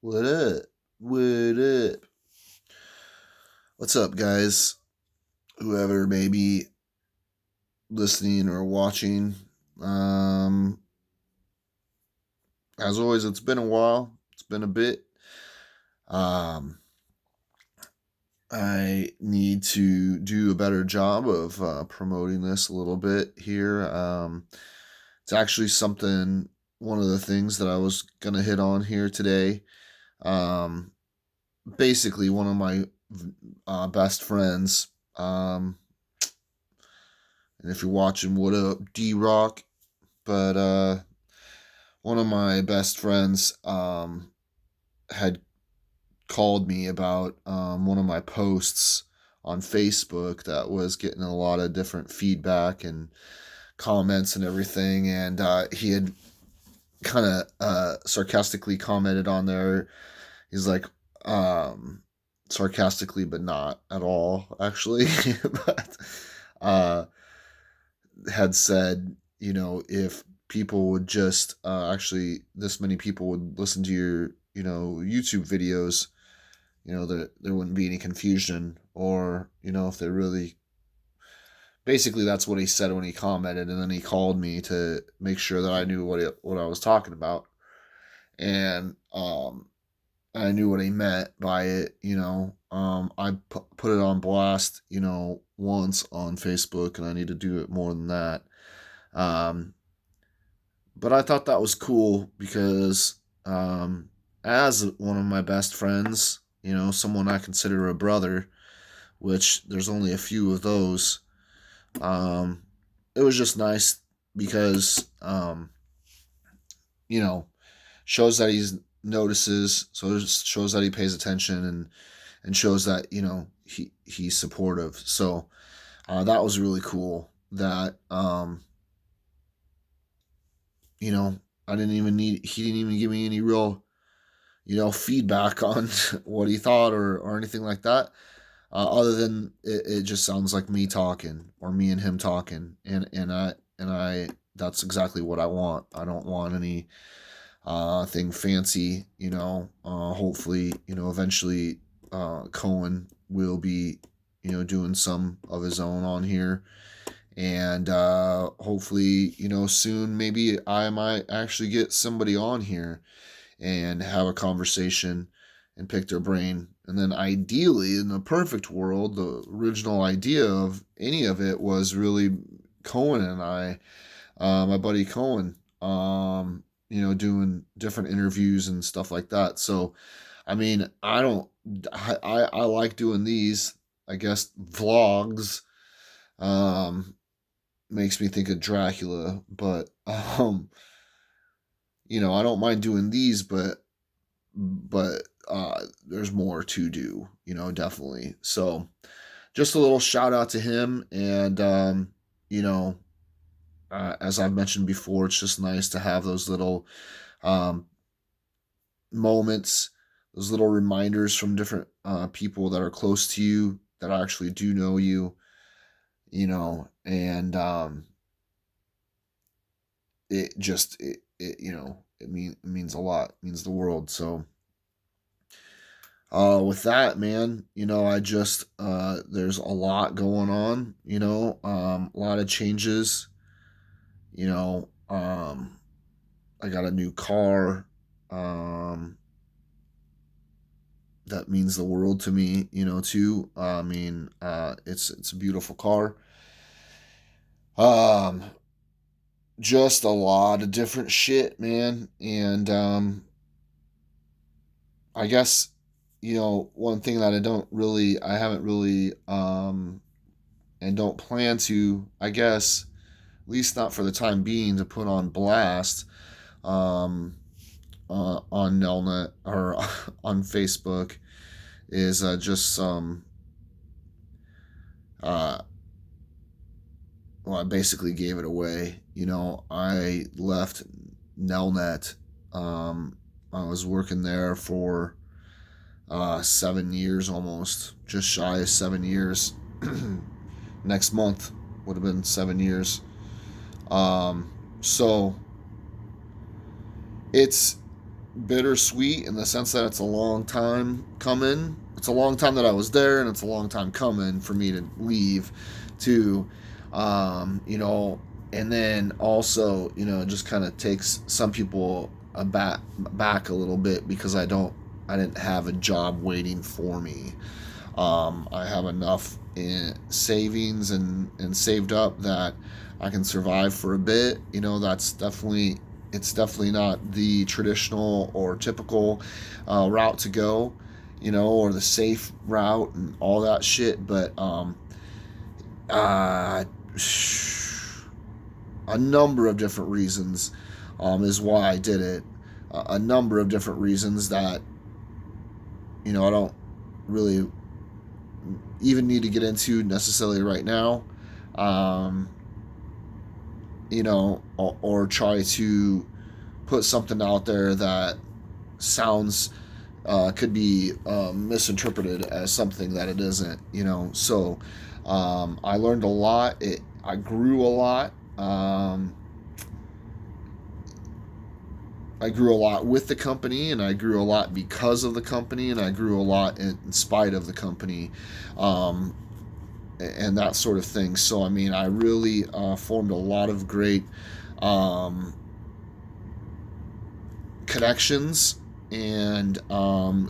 What up? What up? What's up, guys? Whoever may be listening or watching. Um, as always, it's been a while. It's been a bit. Um, I need to do a better job of promoting this a little bit here. It's actually something, one of the things that I was going to hit on here today. Um, Basically, one of my best friends. And if you're watching, what up, D Rock? But one of my best friends had called me about one of my posts on Facebook that was getting a lot of different feedback and comments and everything. And he had kind of sarcastically commented on there. He's like, um, sarcastically, but not at all, actually. but uh, had said, if people would just actually this many people would listen to your, YouTube videos, that there wouldn't be any confusion, or if they really, basically that's what he said when he commented, and then he called me to make sure that I knew what I was talking about, and I knew what he meant by it. I put it on blast, once on Facebook, and I need to do it more than that. um but I thought that was cool because, as one of my best friends, someone I consider a brother, which there's only a few of those, um, it was just nice because, you know, shows that he's notices, so it just shows that he pays attention, and shows that, he's supportive. So that was really cool. That you know, he didn't even give me any real, feedback on what he thought, or anything like that. Other than it just sounds like me talking, or me and him talking, and I that's exactly what I want. I don't want any thing fancy. Hopefully, eventually, Cohen will be, doing some of his own on here, and hopefully, soon maybe I might actually get somebody on here and have a conversation and pick their brain. And then ideally, in the perfect world, the original idea of any of it was really Cohen and I, my buddy Cohen, doing different interviews and stuff like that. So, I mean, I don't, I like doing these, I guess, vlogs. Um, Makes me think of Dracula, but I don't mind doing these, but there's more to do, definitely. So just a little shout out to him, and you know, as I've mentioned before, it's just nice to have those little um, moments, those little reminders from different people that are close to you, that actually do know you, and it means a lot, it means the world. So with that, man, I just there's a lot going on, a lot of changes. you know um I got a new car, um that means the world to me, too. I mean, it's a beautiful car. um just a lot of different shit, man. And I guess, one thing that I haven't really, and don't plan to, I guess, at least not for the time being, to put on blast, um, on Nelnet, or on Facebook, is just some. Uh, well, I basically gave it away. I left Nelnet. I was working there for 7 years, almost, just shy of 7 years. Next month would have been 7 years. So it's bittersweet in the sense that it's a long time coming. It's a long time that I was there, and it's a long time coming for me to leave, too. You know, and then also, you know, it just kind of takes some people back a little bit because I didn't have a job waiting for me. I have enough in savings and saved up that I can survive for a bit. You know, it's definitely not the traditional or typical route to go, you know, or the safe route and all that shit. But uh, a number of different reasons is why I did it. A number of different reasons that, you know, I don't really even need to get into necessarily right now. Um, you know, or try to put something out there that sounds could be misinterpreted as something that it isn't. You know, so I learned a lot. I grew a lot. I grew a lot with the company, and I grew a lot because of the company, and I grew a lot in spite of the company, um, and that sort of thing. So, I mean, I really formed a lot of great um, connections and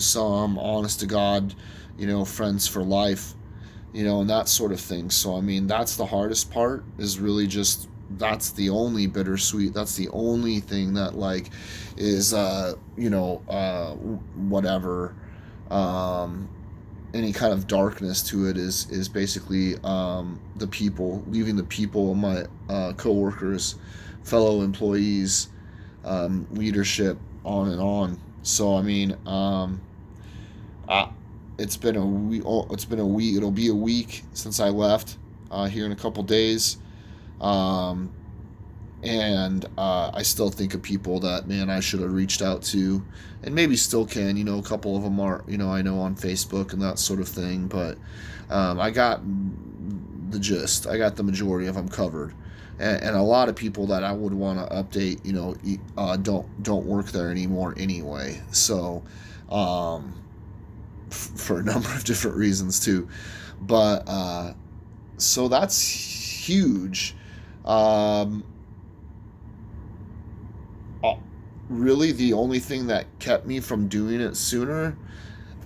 some honest to God, you know, friends for life, you know, and that sort of thing. So, I mean, that's the hardest part is really just that's the only bittersweet. That's the only thing that, like, is, you know, whatever. Um, any kind of darkness to it is basically the people, leaving the people, my coworkers, fellow employees, leadership, on and on. So I mean, I, it's been a week. Oh, it's been a week. It'll be a week since I left. Here in a couple days, um, and I still think of people that, man, I should have reached out to, and maybe still can. You know, a couple of them are, you know, I know on Facebook and that sort of thing. But I got the gist. I got the majority of them covered, and a lot of people that I would want to update, you know, don't work there anymore anyway. So, um, for a number of different reasons too, but so that's huge. Um, uh, Really, the only thing that kept me from doing it sooner,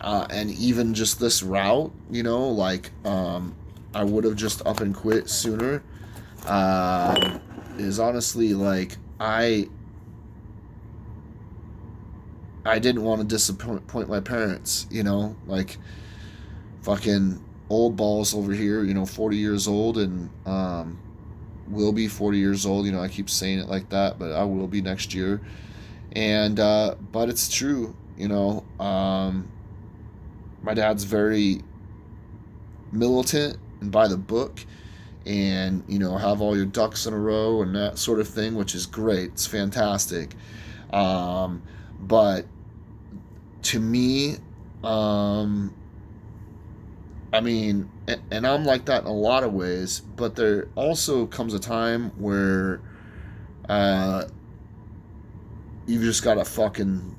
and even just this route, you know, like I would have just up and quit sooner. Is honestly like I didn't want to disappoint my parents, you know, like fucking old balls over here, you know, 40 years old, and will be 40 years old. You know, I keep saying it like that, but I will be next year. And but it's true, you know. My dad's very militant and by the book, and you know, have all your ducks in a row and that sort of thing, which is great. It's fantastic. Um, but to me, um, I mean, and I'm like that in a lot of ways, but there also comes a time where uh, you've just got to fucking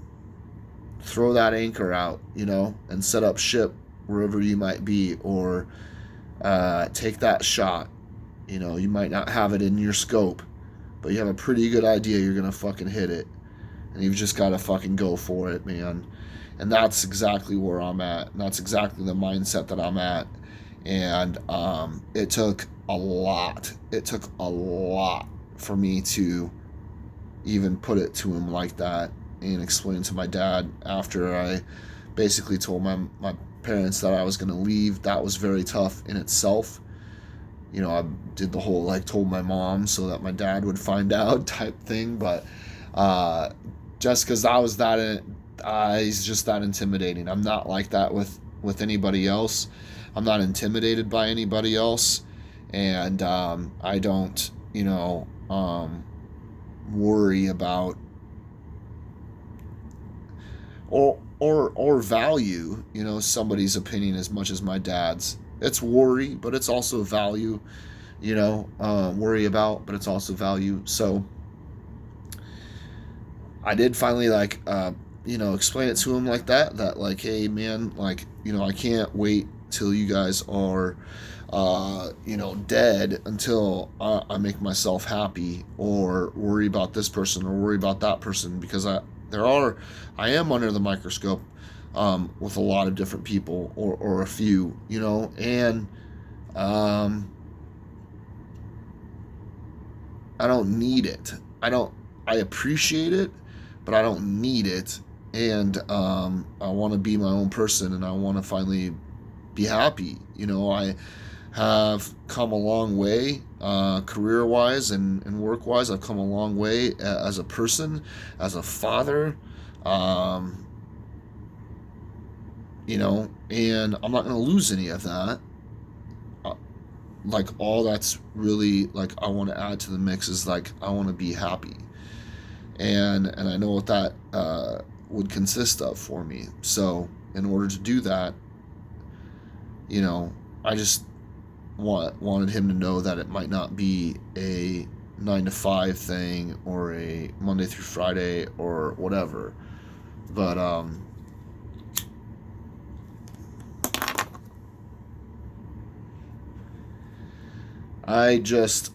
throw that anchor out, you know, and set up ship wherever you might be, or take that shot. You know, you might not have it in your scope, but you have a pretty good idea you're gonna fucking hit it, and you've just got to fucking go for it, man. And that's exactly where I'm at. And that's exactly the mindset that I'm at. And it took a lot. It took a lot for me to even put it to him like that and explain to my dad after I basically told my parents that I was going to leave. That was very tough in itself. You know, I did the whole like told my mom so that my dad would find out type thing, but uh, just because I was that, he's just that intimidating. I'm not like that with anybody else. I'm not intimidated by anybody else, and I don't, you know, worry about or value, you know, somebody's opinion as much as my dad's. It's worry, but it's also value, you know, worry about, but it's also value. So I did finally like explain it to him like that like, hey man, like, I can't wait till you guys are dead until I make myself happy, or worry about this person or worry about that person, because I am under the microscope with a lot of different people, or a few, and um, I don't need it. I appreciate it, but I don't need it. And I want to be my own person, and I want to finally be happy. I have come a long way, career wise and work wise. I've come a long way as a person, as a father, um, and I'm not going to lose any of that. Uh, like, all that's really, like, I want to add to the mix is, like, I want to be happy, and I know what that would consist of for me. So in order to do that, you know, I just wanted him to know that it might not be a 9 to 5 thing, or a Monday through Friday, or whatever. But I just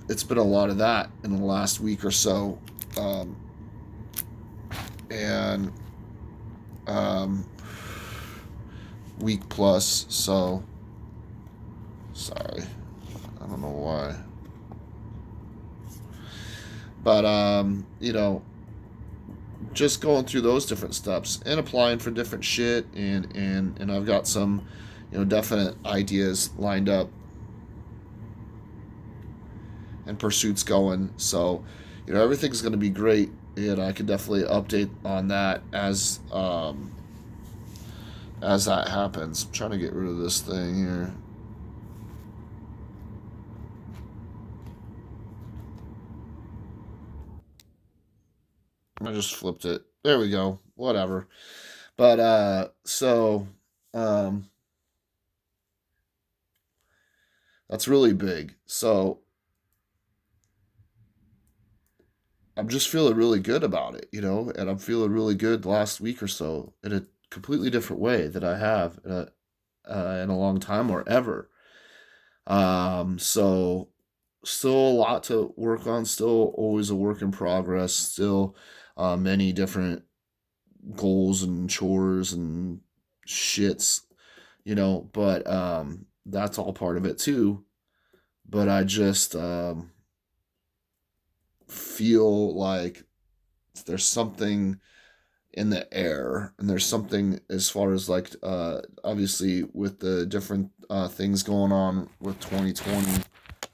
it's been a lot of that in the last week or so, um, and um, week plus. So sorry, I don't know why, but just going through those different steps and applying for different shit, and I've got some definite ideas lined up and pursuits going. So everything's going to be great, and I can definitely update on that as that happens. I'm trying to get rid of this thing here. I just flipped it. There we go. Whatever. But so um that's really big. So I'm just feeling really good about it, and I'm feeling really good the last week or so, in a completely different way that I have in a long time, or ever. So still a lot to work on, still always a work in progress, still many different goals and chores and shits, but that's all part of it too. But I just feel like there's something in the air, and there's something as far as, like, obviously with the different things going on with 2020.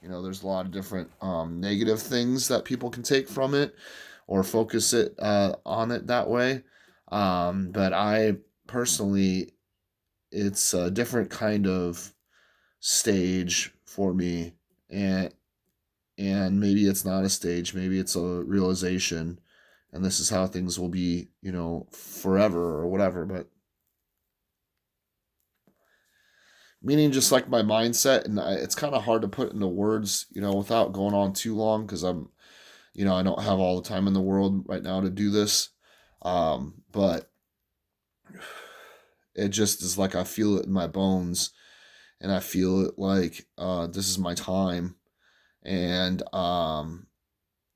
There's a lot of different negative things that people can take from it, or focus it on it that way. But I personally, it's a different kind of stage for me, and maybe it's not a stage, maybe it's a realization, and this is how things will be, forever, or whatever. But meaning, just like my mindset, and it's kind of hard to put into words, without going on too long, because I don't have all the time in the world right now to do this. But it just is like, I feel it in my bones, and I feel it like, this is my time. And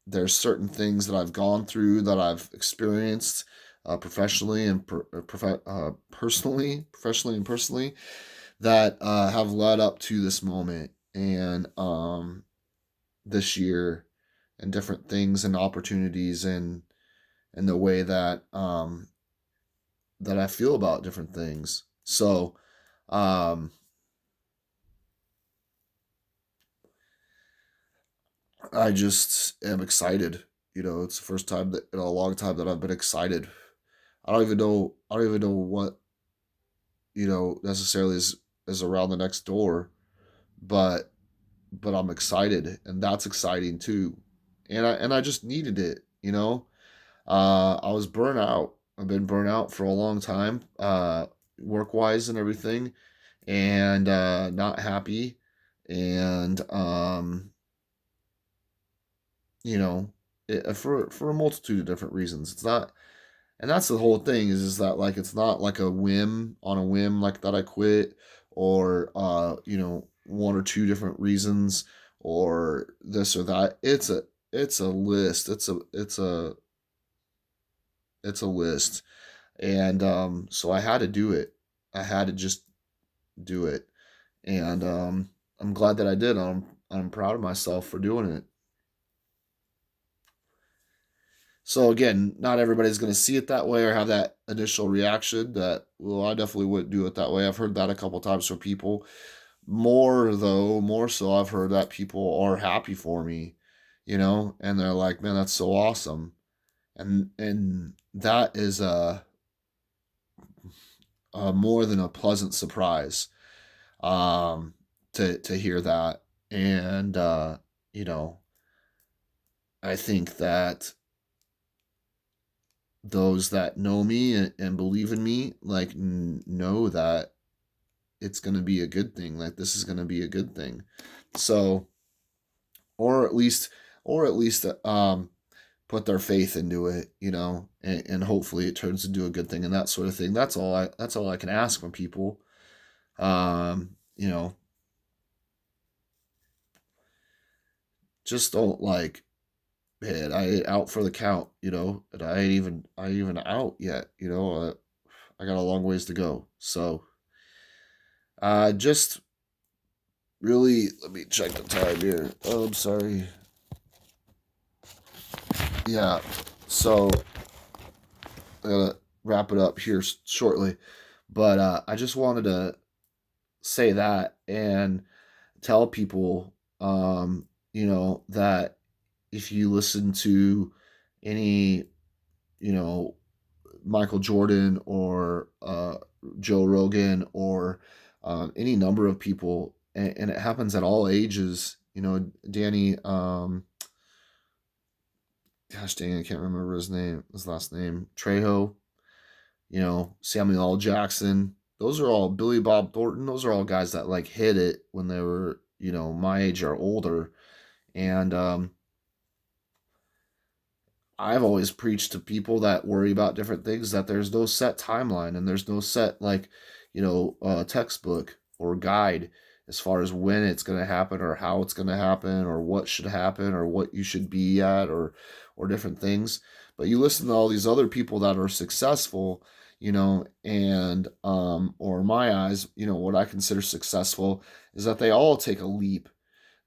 there's certain things that I've gone through, that I've experienced, professionally and professionally and personally, that have led up to this moment, and this year, and different things and opportunities, and the way that I feel about different things. So um, I just am excited. It's the first time that in a long time that I've been excited. I don't even know what necessarily is around the next door, but I'm excited, and that's exciting too. And I just needed it. I was burnt out. I've been burnt out for a long time, work wise and everything, and not happy, and you know for a multitude of different reasons. It's not, And that's the whole thing is that like it's not like a whim on a whim like that I quit, or one or two different reasons, or this or that. It's a list. It's a list. And so I had to do it. I had to just do it. And I'm glad that I did. I'm proud of myself for doing it. So again, not everybody's going to see it that way or have that initial reaction that, well, I definitely wouldn't do it that way. I've heard that a couple times from people. More so, I've heard that people are happy for me, and they're like, man, that's so awesome. And that is a more than a pleasant surprise, to hear that. And, you know, I think that those that know me and believe in me, like, know that it's going to be a good thing. Like, this is going to be a good thing. So, or at least, or at least, put their faith into it, and hopefully it turns into a good thing and that sort of thing. That's all I can ask from people. You know, just don't like, man, I ain't out for the count, and I ain't even out yet, I got a long ways to go. So, just really, let me check the time here. Oh, I'm sorry. Yeah. So, I gotta wrap it up here shortly. But I just wanted to say that and tell people, that if you listen to any, you know, Michael Jordan or Joe Rogan or any number of people, and it happens at all ages. Danny, gosh dang, I can't remember his last name, Trejo. Samuel L. Jackson. Those are all Billy Bob Thornton. Those are all guys that like hit it when they were, my age or older. And I've always preached to people that worry about different things that there's no set timeline and there's no set like, textbook or guide as far as when it's going to happen or how it's going to happen or what should happen or what you should be at or different things. But you listen to all these other people that are successful, and or in my eyes, what I consider successful is that they all take a leap.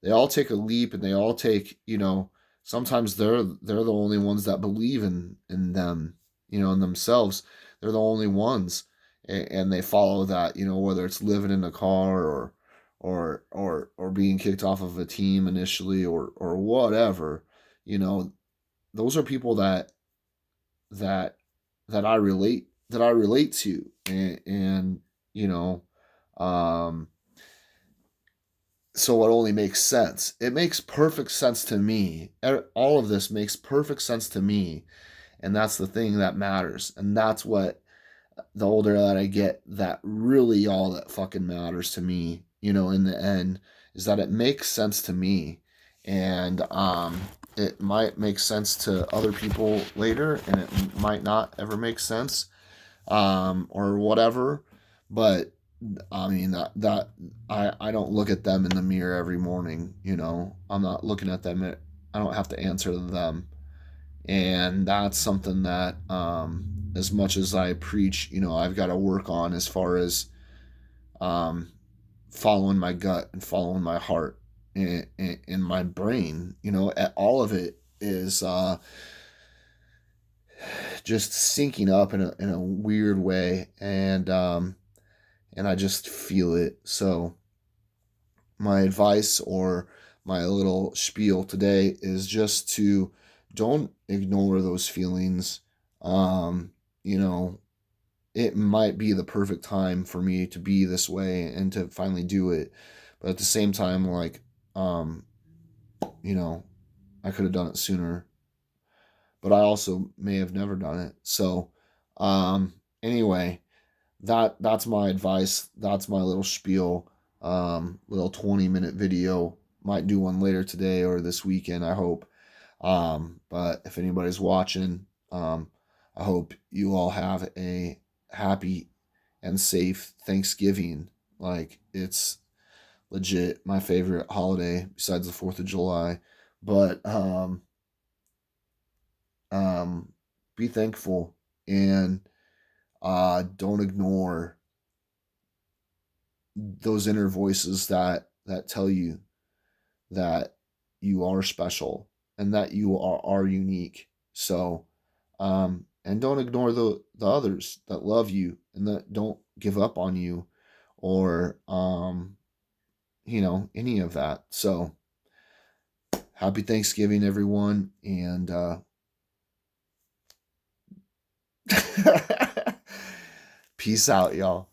They all take a leap and they all take, sometimes they're the only ones that believe in them, in themselves. They're the only ones, and they follow that, whether it's living in a car or being kicked off of a team initially or whatever. you know those are people that that I relate to, and you know um so it only makes sense. It makes perfect sense to me. All of this makes perfect sense to me, and that's the thing that matters. And that's what, the older that I get, that really all that fucking matters to me, in the end, is that it makes sense to me. And it might make sense to other people later, and it might not ever make sense, or whatever. But I mean that I don't look at them in the mirror every morning. I'm not looking at them. I don't have to answer to them, and that's something that, as much as I preach, I've got to work on as far as, um, following my gut and following my heart in my brain. All of it is, just syncing up in a weird way, and I just feel it. So my advice or my little spiel today is just to don't ignore those feelings. Um, you know, it might be the perfect time for me to be this way and to finally do it. But at the same time, like, um, you know, I could have done it sooner, but I also may have never done it. So, anyway, that's my advice. That's my little spiel. Little 20-minute video. Might do one later today or this weekend, I hope. But if anybody's watching, I hope you all have a happy and safe Thanksgiving. Like, it's legit my favorite holiday besides the 4th of July. But um, be thankful, and don't ignore those inner voices that tell you that you are special and that you are unique. So, and don't ignore the others that love you and that don't give up on you, or any of that. So, happy Thanksgiving, everyone, and peace out, y'all.